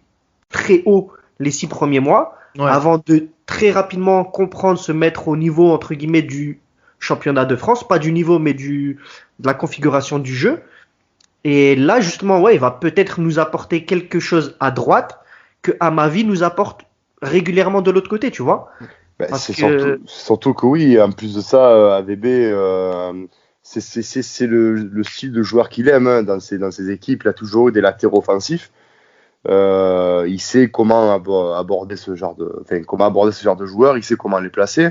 très haut les 6 premiers mois, avant de très rapidement comprendre, se mettre au niveau entre guillemets du championnat de France, pas du niveau mais de la configuration du jeu. Et là justement, il va peut-être nous apporter quelque chose à droite que Amavi nous apporte régulièrement de l'autre côté, tu vois. Surtout que oui, en plus de ça, AVB, c'est le style de joueur qu'il aime dans ses équipes. Il a toujours eu des latéraux offensifs. Il sait comment aborder ce genre de joueurs. Il sait comment les placer.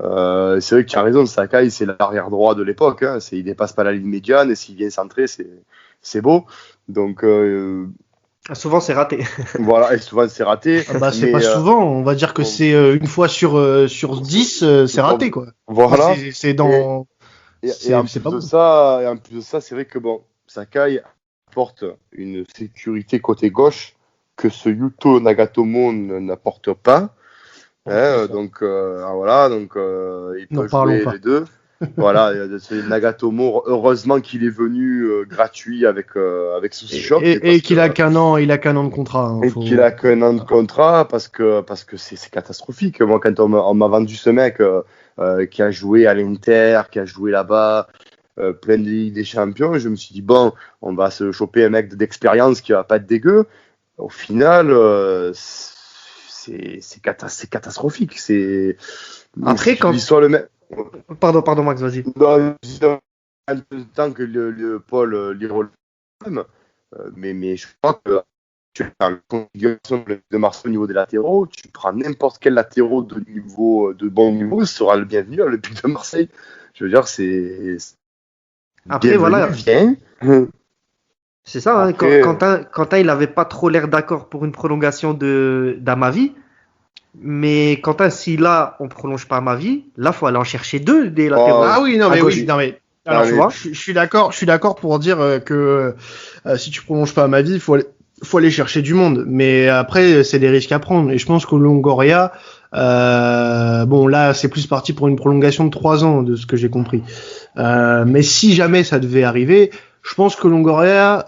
C'est vrai que tu as raison, Sakai, c'est l'arrière droit de l'époque. Hein. Il dépasse pas la ligne médiane et s'il vient centrer, c'est beau. Donc souvent c'est raté. Voilà, et souvent c'est raté. C'est pas souvent, on va dire que c'est une fois sur 10, c'est raté quoi. Voilà. C'est dans. Et en plus de ça, c'est vrai que Sakai apporte une sécurité côté gauche que ce Yuto Nagatomo n'apporte pas. Donc il peut jouer les deux. Voilà, Nagatomo, heureusement qu'il est venu gratuit avec Sushi et qu'il a qu'un an de contrat. Et qu'il a qu'un an de contrat parce que c'est catastrophique. Moi, quand on m'a vendu ce mec qui a joué à l'Inter, qui a joué là-bas, plein de Ligue des Champions, je me suis dit on va se choper un mec d'expérience qui va pas être dégueu. Au final, c'est catastrophique. Après, quand soit le mec. Pardon Max, vas-y. En même temps que le Paul Lirola, mais je crois que tu as la configuration de Marseille au niveau des latéraux, tu prends n'importe quel latéraux de bon niveau, sera le bienvenu à l'Olympique de Marseille. Je veux dire, c'est après voilà. Bien. C'est ça, après... Quentin, il avait pas trop l'air d'accord pour une prolongation d'Amavi. Mais Quentin, si là on prolonge pas Amavi, là faut aller en chercher 2 des latéraux. Ah oui, non mais alors tu vois, je suis d'accord pour dire que si tu prolonges pas Amavi, il faut aller chercher du monde. Mais après c'est des risques à prendre. Et je pense que Longoria, là c'est plus parti pour une prolongation de 3 ans de ce que j'ai compris. Mais si jamais ça devait arriver, je pense que Longoria,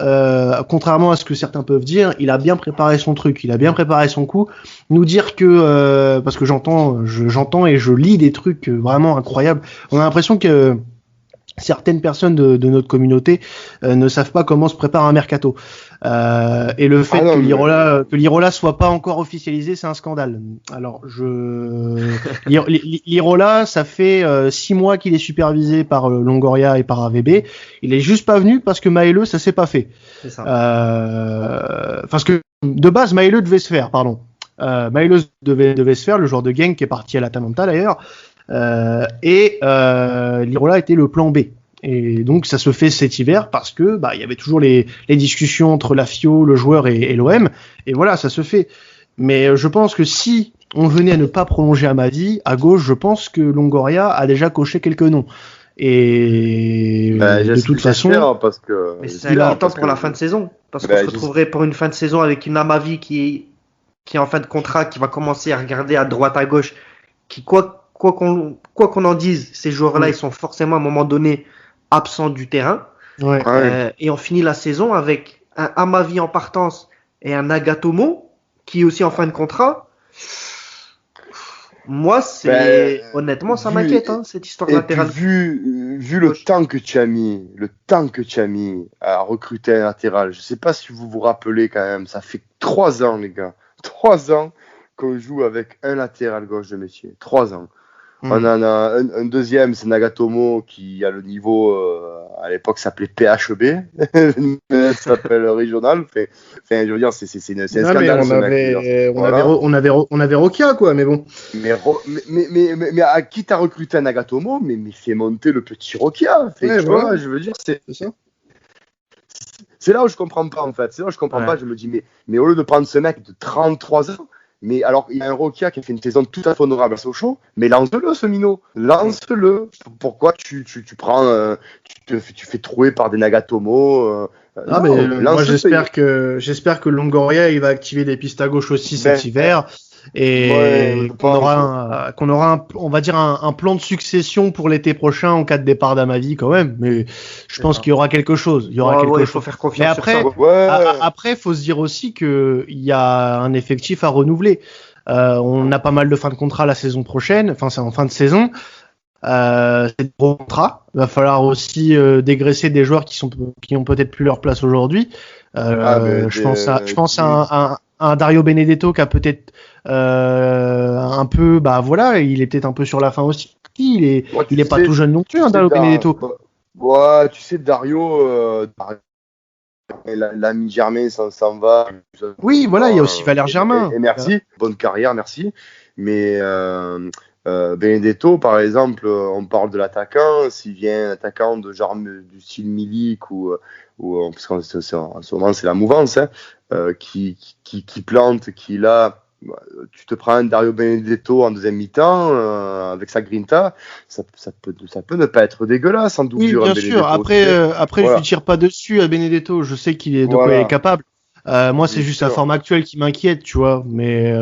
contrairement à ce que certains peuvent dire, il a bien préparé son truc, il a bien préparé son coup. Nous dire que, parce que j'entends et je lis des trucs vraiment incroyables, on a l'impression que certaines personnes de notre communauté ne savent pas comment se prépare un mercato. Et le fait que l'Irola soit pas encore officialisé, c'est un scandale. Alors, l'Irola, ça fait 6 mois qu'il est supervisé par Longoria et par AVB. Il est juste pas venu parce que Maëleux, ça s'est pas fait. C'est ça. Parce que de base, Maëleux devait se faire, pardon. Maëleux devait se faire, le joueur de Genk qui est parti à l'Atalanta d'ailleurs. Lirola était le plan B. Et donc ça se fait cet hiver parce que il y avait toujours les discussions entre la FIO, le joueur et l'OM, et voilà, ça se fait. Mais je pense que si on venait à ne pas prolonger Amavi à gauche, je pense que Longoria a déjà coché quelques noms. Et de toute façon, parce que c'est important pour la fin de saison, parce qu'on se retrouverait pour une fin de saison avec une Amavi qui est en fin de contrat, qui va commencer à regarder à droite à gauche, qui quoi qu'on en dise, ces joueurs-là ils sont forcément à un moment donné absents du terrain. Et on finit la saison avec un Amavi en partance et un Nagatomo qui est aussi en fin de contrat. Moi, honnêtement, ça m'inquiète, cette histoire latérale. Vu le temps que tu as mis, à recruter un latéral, je sais pas si vous vous rappelez quand même, ça fait 3 ans, les gars. 3 ans qu'on joue avec un latéral gauche de métier. 3 ans. On en a un deuxième, c'est Nagatomo, qui a le niveau, à l'époque, s'appelait PHB. Ça s'appelle régional. Enfin, je veux dire, c'est un scandale. On avait Rokia, quoi, mais bon. Mais à qui t'as recruté un Nagatomo, mais fais monter le petit Rokia. Vois, je veux dire, c'est ça. C'est là où je comprends pas, en fait. C'est là où je comprends pas. Je me dis, mais au lieu de prendre ce mec de 33 ans, Mais alors, il y a un Rokia qui a fait une saison tout à fait honorable à Sochaux, mais lance-le, ce minot. Lance-le. Pourquoi tu prends, tu fais trouer par des Nagatomo moi, j'espère que Longoria, il va activer des pistes à gauche aussi cet hiver. Et qu'on aura on va dire un plan de succession pour l'été prochain en cas de départ d'Amavi quand même. Mais je pense qu'il y aura quelque chose. Il faut faire confiance. Mais après, faut se dire aussi que il y a un effectif à renouveler. On a pas mal de fins de contrat la saison prochaine. Enfin, c'est en fin de saison. C'est des gros contrats. Il va falloir aussi dégraisser des joueurs qui ont peut-être plus leur place aujourd'hui. Je pense à un Dario Benedetto qui a peut-être un peu, il est peut-être un peu sur la fin aussi. Il est pas tout jeune non plus, Dario Benedetto. Ouais, tu sais, Dario, l'ami Germain s'en va. Oui, voilà, il y a aussi Valère Germain. Et merci, bonne carrière, merci. Mais Benedetto, par exemple, on parle de l'attaquant. S'il vient un attaquant de genre du style Milik ou parce qu'en ce moment c'est la mouvance, qui plante, tu te prends un Dario Benedetto en deuxième mi-temps avec sa grinta, ça peut ne pas être dégueulasse en doublure. Oui, bien sûr. Après, voilà. Je ne tire pas dessus à Benedetto. Je sais qu'il est de quoi il est capable. Moi, c'est juste la forme actuelle qui m'inquiète, tu vois. Mais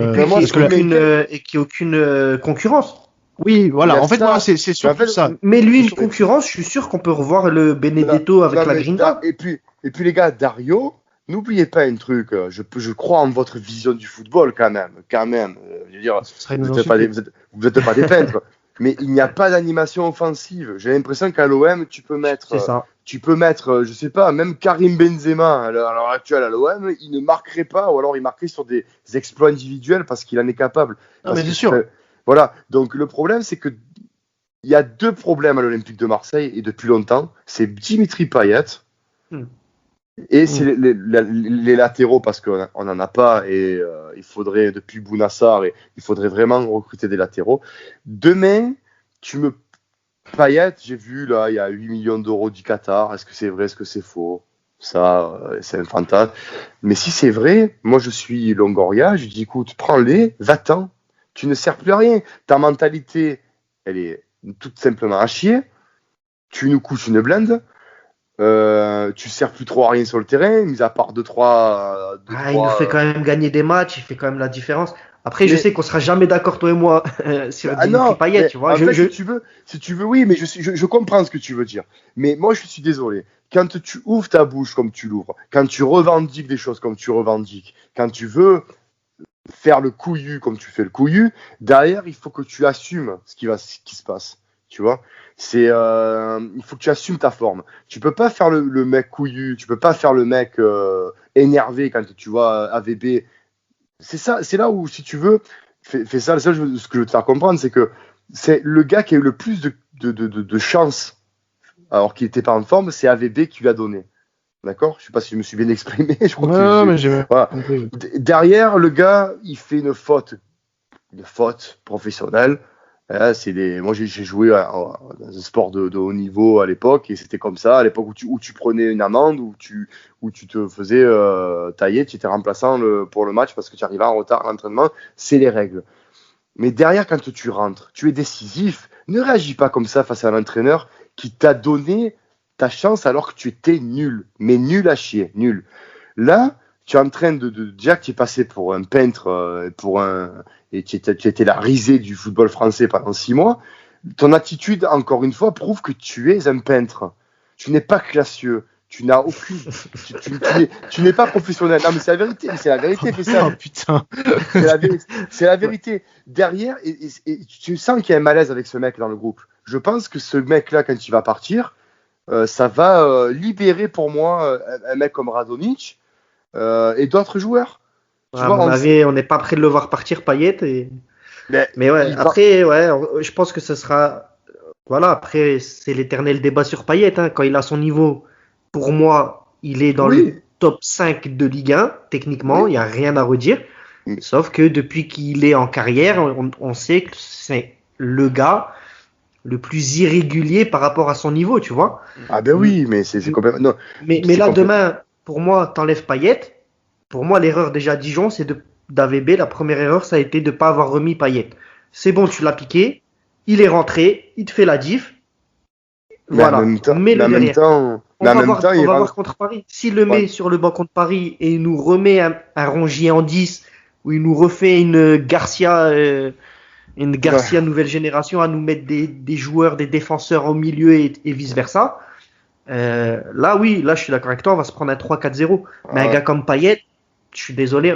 qu'il n'y ait aucune concurrence. Oui, voilà. En fait, moi, c'est surtout ça. Mais lui, une concurrence, je suis sûr qu'on peut revoir le Benedetto avec la grinta. Et puis les gars, Dario, n'oubliez pas un truc. Je crois en votre vision du football quand même. Je veux dire, vous n'êtes pas des peintres. Mais il n'y a pas d'animation offensive. J'ai l'impression qu'à l'OM, tu peux mettre, je sais pas, même Karim Benzema, à l'heure actuelle à l'OM, il ne marquerait pas, ou alors il marquerait sur des exploits individuels parce qu'il en est capable. Mais c'est sûr. Voilà. Donc le problème, c'est que il y a deux problèmes à l'Olympique de Marseille et depuis longtemps. C'est Dimitri Payet et c'est les latéraux parce qu'on n'en a pas et il faudrait, depuis Bounassar, il faudrait vraiment recruter des latéraux. Demain, Payet, j'ai vu là, il y a 8 millions d'euros du Qatar. Est-ce que c'est vrai, est-ce que c'est faux? Ça, c'est un fantasme. Mais si c'est vrai, moi je suis Longoria, je dis écoute, prends-les, va-t'en. Tu ne sers plus à rien. Ta mentalité, elle est tout simplement à chier. Tu nous coûtes une blinde. Tu sers plus trop à rien sur le terrain, mis à part 2-3. Il nous fait quand même gagner des matchs, il fait quand même la différence. Après, je sais qu'on sera jamais d'accord, toi et moi, sur Dimitri Payet, tu vois. En fait, si tu veux, oui, mais je comprends ce que tu veux dire. Mais moi, je suis désolé. Quand tu ouvres ta bouche comme tu l'ouvres, quand tu revendiques des choses comme tu revendiques, quand tu veux faire le couillu comme tu fais le couillu, derrière, il faut que tu assumes ce qui se passe. Tu vois, il faut que tu assumes ta forme. Tu peux pas faire le mec couillu, tu peux pas faire le mec énervé quand tu vois AVB. C'est là où, si tu veux, fais ça. Ce que je veux te faire comprendre, c'est que c'est le gars qui a eu le plus de chance, alors qu'il n'était pas en forme, c'est AVB qui lui a donné. D'accord? Je sais pas si je me suis bien exprimé. Je crois mais j'ai voilà. Derrière, le gars, il fait une faute professionnelle. Moi, j'ai joué dans un sport de haut niveau à l'époque, et c'était comme ça. À l'époque où tu prenais une amende, où tu te faisais tailler, tu étais remplaçant pour le match parce que tu arrivais en retard à l'entraînement. C'est les règles. Mais derrière, quand tu rentres, tu es décisif. Ne réagis pas comme ça face à l'entraîneur qui t'a donné ta chance alors que tu étais nul, mais nul à chier, nul. Là, tu es en train de dire que tu es passé pour un peintre, et tu étais la risée du football français pendant 6 mois. Ton attitude, encore une fois, prouve que tu es un peintre. Tu n'es pas classieux. Tu n'as aucune. Tu n'es pas professionnel. Non, mais c'est la vérité. C'est la vérité, Oh putain. C'est la vérité. Derrière, et tu sens qu'il y a un malaise avec ce mec dans le groupe. Je pense que ce mec-là, quand il va partir, ça va libérer pour moi un mec comme Radonjic et d'autres joueurs. À mon avis, on n'est pas prêt de le voir partir, Payet. Mais ouais, après, je pense que ce sera. Voilà, après, c'est l'éternel débat sur Payet. Hein. Quand il a son niveau, pour moi, il est dans le top 5 de Ligue 1, techniquement, il n'y a rien à redire. Sauf que depuis qu'il est en carrière, on sait que c'est le gars le plus irrégulier par rapport à son niveau, tu vois. Ah ben oui, mais c'est complètement... Non, mais là, demain, pour moi, t'enlèves Payet. Pour moi, l'erreur déjà à Dijon, c'est de d'AVB, la première erreur, ça a été de ne pas avoir remis Payet. C'est bon, tu l'as piqué, il est rentré, il te fait la diff. Voilà, mets-le derrière. On va voir contre Paris. S'il le met sur le banc contre Paris et il nous remet un Rongier en 10, ou il nous refait une Garcia nouvelle génération, à nous mettre des joueurs, des défenseurs au milieu et vice-versa, là, je suis d'accord avec toi, on va se prendre un 3-4-0. Mais un gars comme Payet, je suis désolé,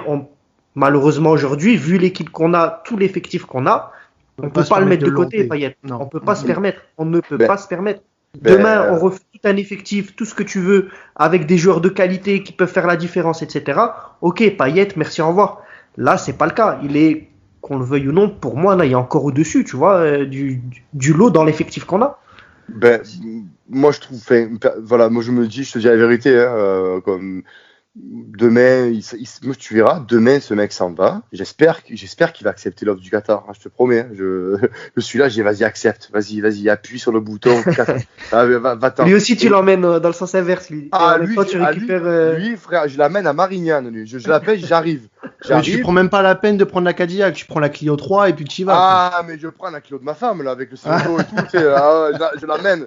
malheureusement aujourd'hui, vu l'équipe qu'on a, tout l'effectif qu'on a, on ne peut pas le mettre de côté, Payet. On ne peut pas se permettre. On ne peut pas se permettre. Demain, on refait tout un effectif, tout ce que tu veux, avec des joueurs de qualité qui peuvent faire la différence, etc. Ok, Payet, merci, au revoir. Là, c'est pas le cas. Il est, qu'on le veuille ou non, pour moi, là, il est encore au-dessus, tu vois, du lot dans l'effectif qu'on a. Moi, je trouve, voilà, moi, je te dis la vérité, comme demain, tu verras, demain, ce mec s'en va. J'espère qu'il va accepter l'offre du Qatar. Je te promets. Je suis là, j'ai vas-y, accepte. Vas-y, appuie sur le bouton. Va-t'en. Lui aussi, tu l'emmènes dans le sens inverse, lui. Lui, frère, je l'amène à Marignane, lui. Je l'appelle, j'arrive. Mais tu prends même pas la peine de prendre la Cadillac. Tu prends la Clio 3 et puis tu y vas. Ah, mais je prends la Clio de ma femme, là, avec le Cento et tout. Je l'amène.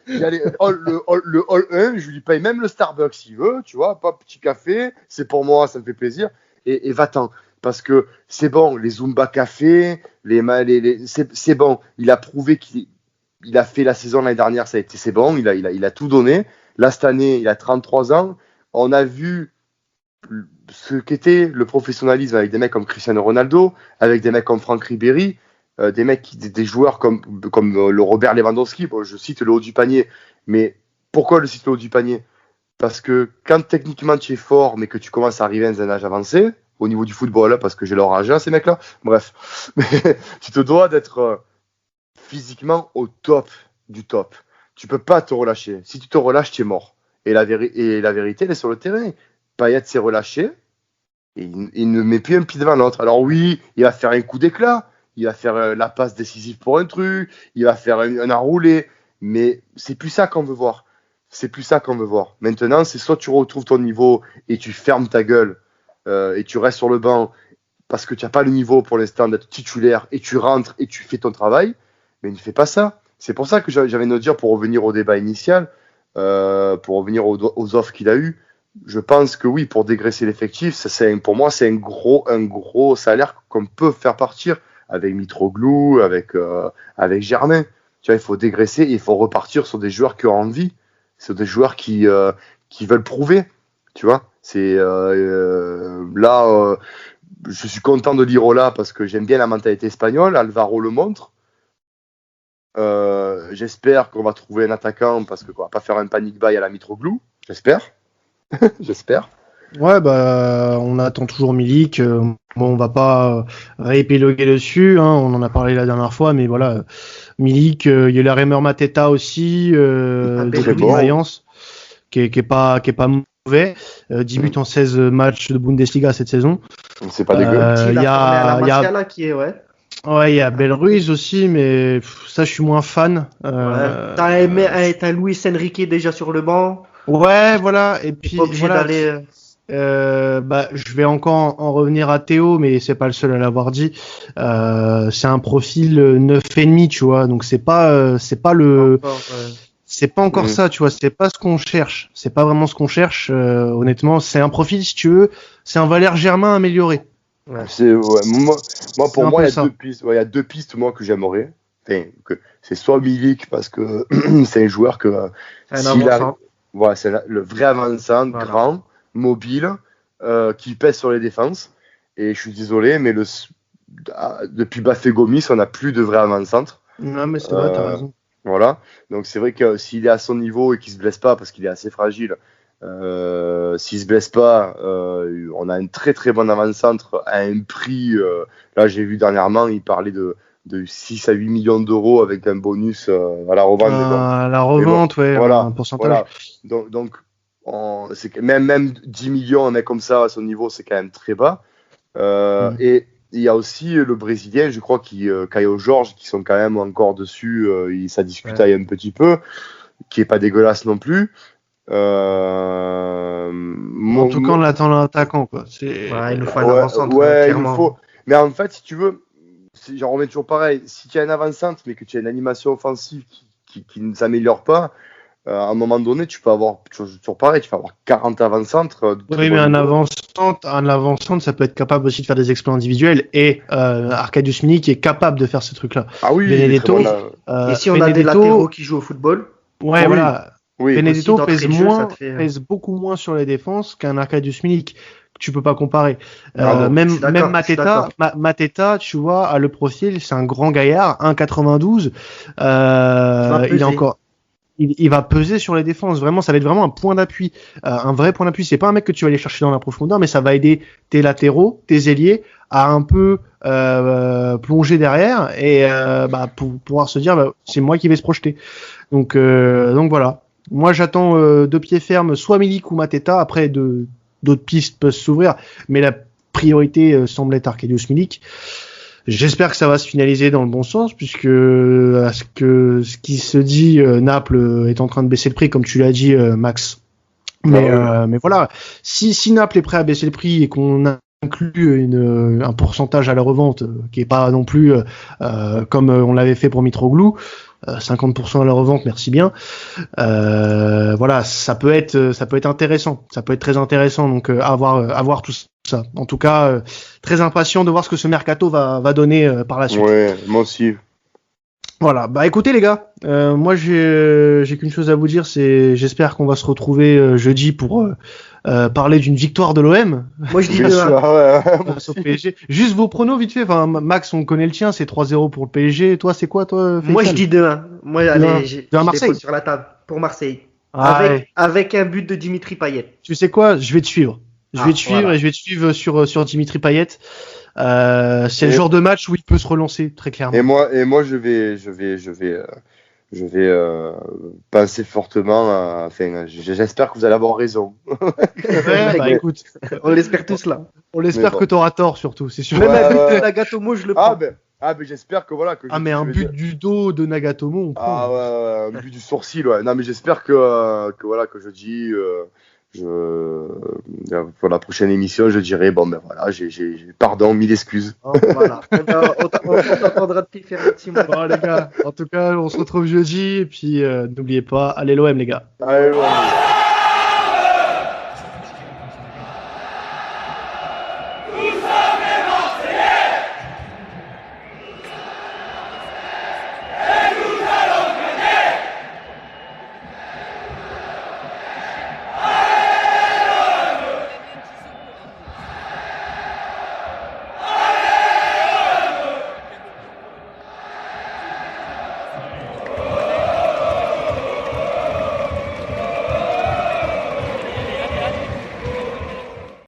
Le hall 1, je lui paye même le Starbucks s'il veut, tu vois, pas petit café, c'est pour moi, ça me fait plaisir, et va-t'en, parce que c'est bon, les Zumba Café, c'est bon, il a prouvé qu'il a fait la saison l'année dernière, c'est bon, il a tout donné, là cette année, il a 33 ans, on a vu ce qu'était le professionnalisme avec des mecs comme Cristiano Ronaldo, avec des mecs comme Franck Ribéry, des joueurs comme le Robert Lewandowski. Bon, je cite le haut du panier, mais pourquoi le cite le haut du panier? Parce que quand techniquement tu es fort, mais que tu commences à arriver à un âge avancé, au niveau du football, parce que j'ai leur âge, ces mecs-là, bref, mais tu te dois d'être physiquement au top du top. Tu peux pas te relâcher. Si tu te relâches, tu es mort. Et la vérité, elle est sur le terrain. Payet s'est relâché, et il ne met plus un pied devant l'autre. Alors oui, il va faire un coup d'éclat, il va faire la passe décisive pour un truc, il va faire un enroulé, mais c'est plus ça qu'on veut voir. Maintenant, c'est soit tu retrouves ton niveau et tu fermes ta gueule et tu restes sur le banc parce que tu n'as pas le niveau pour l'instant d'être titulaire et tu rentres et tu fais ton travail, mais ne fais pas ça. C'est pour ça que j'avais envie de dire, pour revenir au débat initial, pour revenir aux offres qu'il a eues, je pense que oui, pour dégraisser l'effectif, pour moi, c'est un gros salaire qu'on peut faire partir avec Mitroglou, avec Germain. Tu vois, il faut dégraisser et il faut repartir sur des joueurs qui ont envie, sur des joueurs qui veulent prouver. Tu vois, là, je suis content de l'Irola parce que j'aime bien la mentalité espagnole. Alvaro le montre. J'espère qu'on va trouver un attaquant parce qu'on va pas faire un panic buy à la Mitroglou. J'espère. Ouais, on attend toujours Milik. On va pas réépiloguer dessus. On en a parlé la dernière fois, mais voilà, Milik, il y a la Remer Mateta aussi, de Mayence, qui est pas mauvais. 10 buts en 16 matchs de Bundesliga cette saison. C'est pas dégueu. Il y a qui est, ouais. Ouais, il y a Belruiz aussi, mais ça, je suis moins fan. T'as Luis Enrique déjà sur le banc. Ouais, voilà. Et puis, voilà. D'aller... je vais encore en revenir à Théo, mais c'est pas le seul à l'avoir dit. C'est un profil 9,5, tu vois. Donc c'est pas encore ça, tu vois. C'est pas ce qu'on cherche. C'est pas vraiment ce qu'on cherche. Honnêtement, c'est un profil, si tu veux, c'est un Valère Germain amélioré. Ouais. Pour moi, il y a deux pistes. Ouais, il y a deux pistes, moi, que j'aimerais. C'est soit Milik, parce que c'est un joueur que c'est le vrai avançant, voilà. Grand, mobile, qui pèse sur les défenses. Et je suis désolé, mais depuis Bafé Gomis, on n'a plus de vrai avant-centre. Non, mais c'est vrai, t'as raison. Voilà. Donc c'est vrai que s'il est à son niveau et qu'il se blesse pas, parce qu'il est assez fragile, s'il se blesse pas, on a un très très bon avant-centre à un prix. Là, j'ai vu dernièrement, il parlait de 6 à 8 millions d'euros avec un bonus à la revente. La revente, bon, ouais, voilà, un pourcentage. Voilà. Donc c'est même 10 millions, un mec comme ça à son niveau, c'est quand même très bas. Et il y a aussi le Brésilien, je crois, Caio Jorge, qui sont quand même encore dessus. Ça discute un petit peu, qui est pas dégueulasse non plus. En tout cas, on attend l'attaquant, quoi. Il nous faut un avant-centre. Il nous faut. Mais en fait, si tu veux, j'en reviens toujours pareil. Si tu as un avant-centre, mais que tu as une animation offensive qui ne s'améliore pas, à un moment donné, tu peux avoir toujours pareil. Tu vas avoir 40 avant-centres. Oui, mais un avant-centre, ça peut être capable aussi de faire des exploits individuels. Et Arkadiusz Milik est capable de faire ce truc-là. Ah oui, Benedetto. Et si on a des latéraux qui jouent au football. Ouais, voilà. Oui, Benedetto pèse beaucoup moins sur les défenses qu'un Arkadiusz Milik. Tu peux pas comparer. Même Mateta, tu vois, a le profil, c'est un grand gaillard, 1,92. Il va peser sur les défenses. Vraiment, ça va être vraiment un point d'appui, un vrai point d'appui. C'est pas un mec que tu vas aller chercher dans la profondeur, mais ça va aider tes latéraux, tes ailiers à un peu plonger derrière et pour pouvoir se dire c'est moi qui vais se projeter. Donc voilà. Moi, j'attends de pied ferme soit Milik ou Mateta. Après, d'autres pistes peuvent s'ouvrir, mais la priorité semble être Arkadiusz Milik. J'espère que ça va se finaliser dans le bon sens, puisque ce qui se dit, Naples est en train de baisser le prix, comme tu l'as dit, Max. Mais voilà, si Naples est prêt à baisser le prix et qu'on inclut un pourcentage à la revente qui est pas non plus comme on l'avait fait pour Mitroglou, 50% à la revente, merci bien. Voilà, ça peut être intéressant, ça peut être très intéressant. Donc à voir tout ça. En tout cas, très impatient de voir ce que ce mercato va donner par la suite. Ouais, moi aussi. Voilà, écoutez les gars, moi j'ai qu'une chose à vous dire, c'est j'espère qu'on va se retrouver jeudi pour parler d'une victoire de l'OM. Moi je dis Sauf PSG. Juste vos pronos vite fait. Enfin, Max, on connaît le tien, c'est 3-0 pour le PSG. Toi, c'est quoi toi, Faisal? Moi je dis 2-1. Moi allez, j'ai Marseille sur la table pour Marseille. Avec un but de Dimitri Payet. Tu sais quoi, je vais te suivre. Et je vais te suivre sur Dimitri Payet. C'est le genre de match où il peut se relancer très clairement. Et moi je vais penser fortement j'espère que vous allez avoir raison. Écoute, on l'espère tous là. On l'espère que tu auras tort surtout, c'est sûr. Même un but de Nagatomo, je le prends. Mais j'espère que voilà un but du dos de Nagatomo, on prend. Un but du sourcil, ouais. Non mais j'espère que je dis pour la prochaine émission, je dirai pardon, 1000 excuses. Voilà. On t'entendra depuis faire un petit mot. Bon, les gars, en tout cas, on se retrouve jeudi et puis n'oubliez pas, allez l'OM les gars. Allez l'OM.